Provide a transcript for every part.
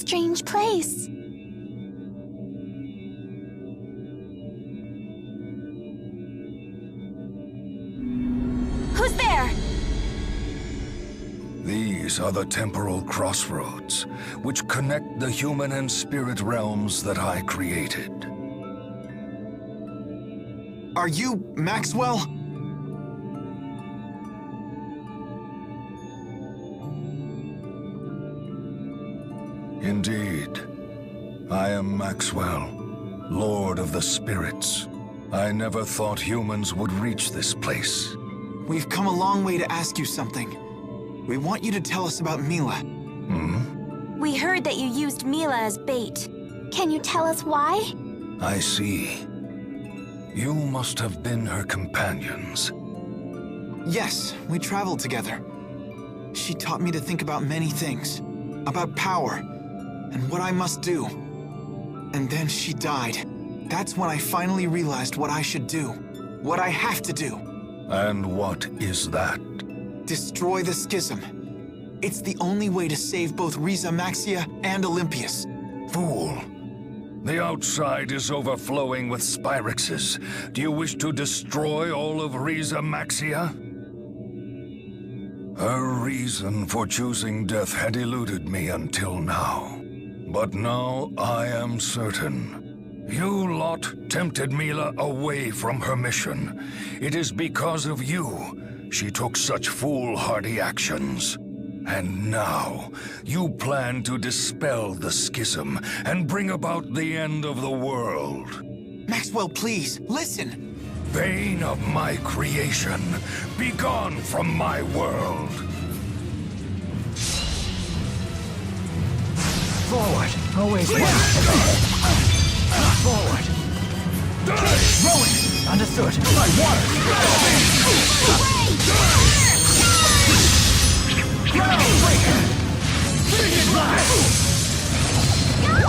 strange place. Who's there? These are the temporal crossroads, which connect the human and spirit realms that I created. Are you Maxwell? Indeed. I am Maxwell, Lord of the Spirits. I never thought humans would reach this place. We've come a long way to ask you something. We want you to tell us about Milla. We heard that you used Milla as bait. Can you tell us why? I see. You must have been her companions. Yes, we traveled together. She taught me to think about many things. About power, and what I must do. And then she died. That's when I finally realized what I should do. What I have to do. And what is that? Destroy the Schism. It's the only way to save both Riza Maxia and Olympius. Fool. The outside is overflowing with Spyrexes. Do you wish to destroy all of Riza Maxia? Her reason for choosing death had eluded me until now. But now I am certain. You lot tempted Milla away from her mission. It is because of you she took such foolhardy actions. And now, you plan to dispel the Schism and bring about the end of the world. Maxwell, please, listen! Bane of my creation, begone from my world! Forward! Always forward! Rolling! Understood! Like water! Groundbreaker! Finish line!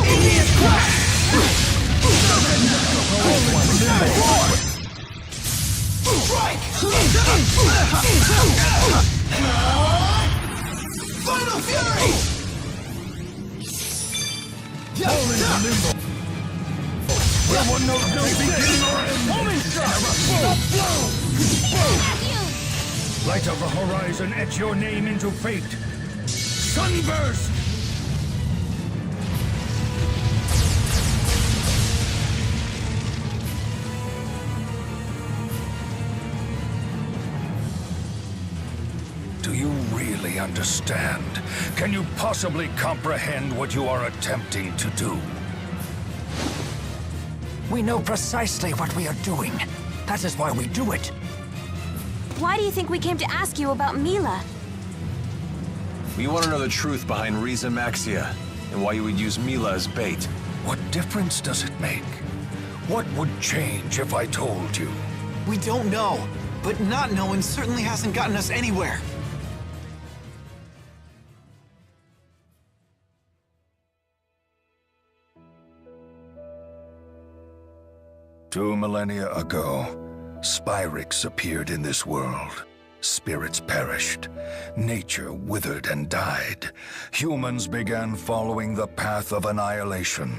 Indian crash! Strike! Final fury! Where one knows no beginning or end! Homing strike! Light of the horizon, etch your name into fate. Sunburst! Do you really understand? Can you possibly comprehend what you are attempting to do? We know precisely what we are doing. That is why we do it. Why do you think we came to ask you about Milla? We want to know the truth behind Riza Maxia, and why you would use Milla as bait. What difference does it make? What would change if I told you? We don't know, but not knowing certainly hasn't gotten us anywhere. Two millennia ago, Spyrex appeared in this world. Spirits perished. Nature withered and died. Humans began following the path of annihilation.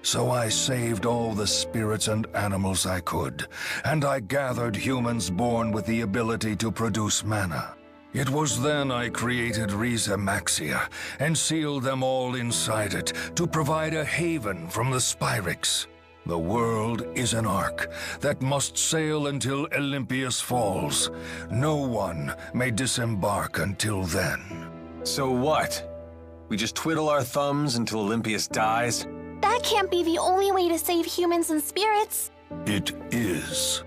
So I saved all the spirits and animals I could, and I gathered humans born with the ability to produce mana. It was then I created Riza Maxia and sealed them all inside it to provide a haven from the Spyrex. The world is an ark that must sail until Olympius falls. No one may disembark until then. So what? We just twiddle our thumbs until Olympius dies? That can't be the only way to save humans and spirits. It is.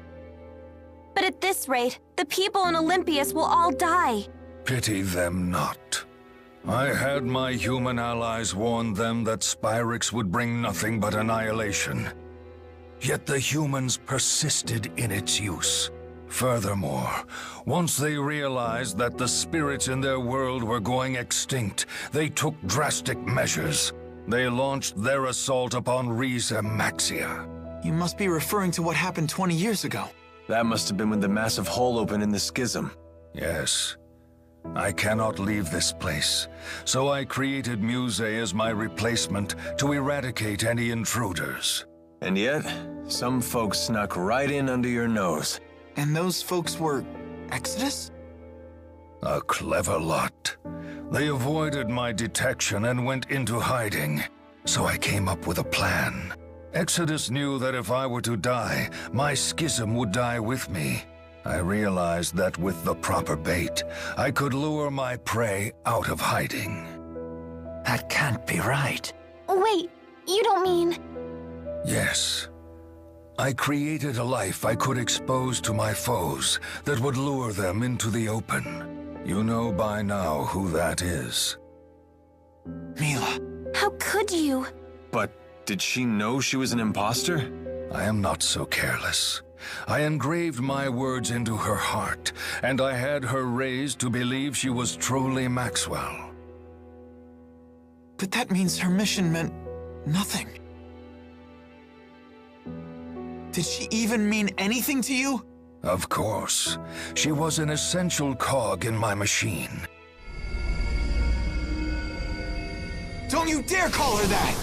But at this rate, the people in Olympius will all die. Pity them not. I had my human allies warn them that Spyrex would bring nothing but annihilation. Yet the humans persisted in its use. Furthermore, once they realized that the spirits in their world were going extinct, they took drastic measures. They launched their assault upon Riza Maxia. You must be referring to what happened 20 years ago. That must have been when the massive hole opened in the Schism. Yes. I cannot leave this place, so I created Muse as my replacement to eradicate any intruders. And yet, some folks snuck right in under your nose. And those folks were Exodus? A clever lot. They avoided my detection and went into hiding, so I came up with a plan. Exodus knew that if I were to die, my schism would die with me. I realized that with the proper bait, I could lure my prey out of hiding. That can't be right. Wait, you don't mean... Yes. I created a life I could expose to my foes that would lure them into the open. You know by now who that is. Milla. How could you? But did she know she was an imposter? I am not so careless. I engraved my words into her heart, and I had her raised to believe she was truly Maxwell. But that means her mission meant nothing. Did she even mean anything to you? Of course. She was an essential cog in my machine. Don't you dare call her that!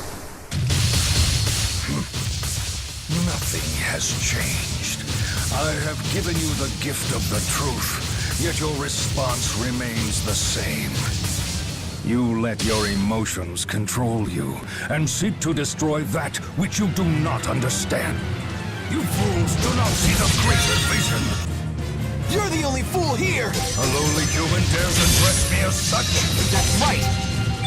Nothing has changed. I have given you the gift of the truth, yet your response remains the same. You let your emotions control you, and seek to destroy that which you do not understand. You fools do not see the greater vision. You're the only fool here! A lowly human dares address me as such? That's right!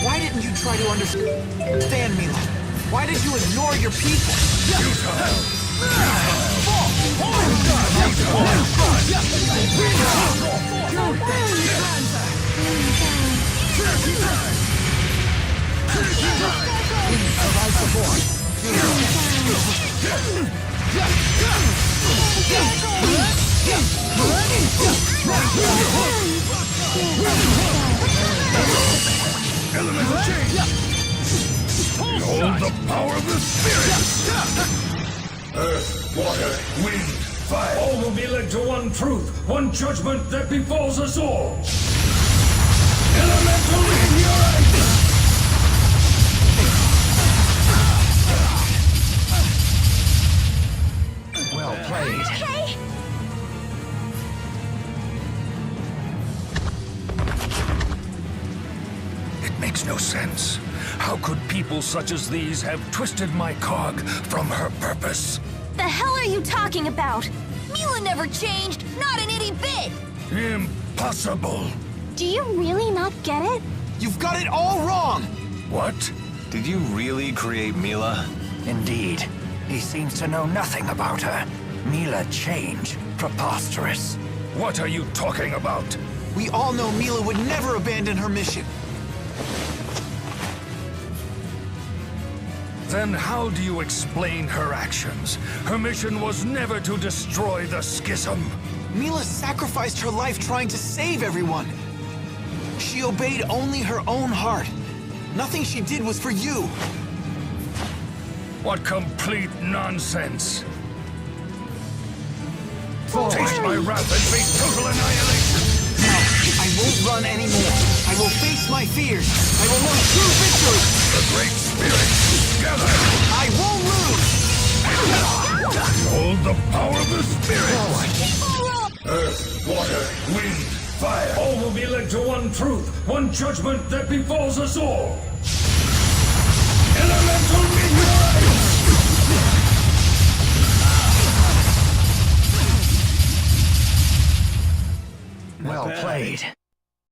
Why didn't you try to understand, Milla? Why did you ignore your people? Elemental change! Behold the power of the spirit! Earth, water, wind, fire. All will be led to one truth, one judgment that befalls us all. Elemental ignorance! Well played. Okay. It makes no sense. How could people such as these have twisted my cog from her purpose? The hell are you talking about? Milla never changed, not an itty bit! Impossible! Do you really not get it? You've got it all wrong! What? Did you really create Milla? Indeed. He seems to know nothing about her. Milla change. Preposterous. What are you talking about? We all know Milla would never abandon her mission. Then how do you explain her actions? Her mission was never to destroy the schism. Milla sacrificed her life trying to save everyone. She obeyed only her own heart. Nothing she did was for you. What complete nonsense! Taste my wrath and face total annihilation! No, I won't run anymore. I will face my fears. I will know true victory. The Great Spirit, gather! I won't lose! Behold the power of the Spirit! Earth, water, wind, fire. All will be led to one truth, one judgment that befalls us all. Elemental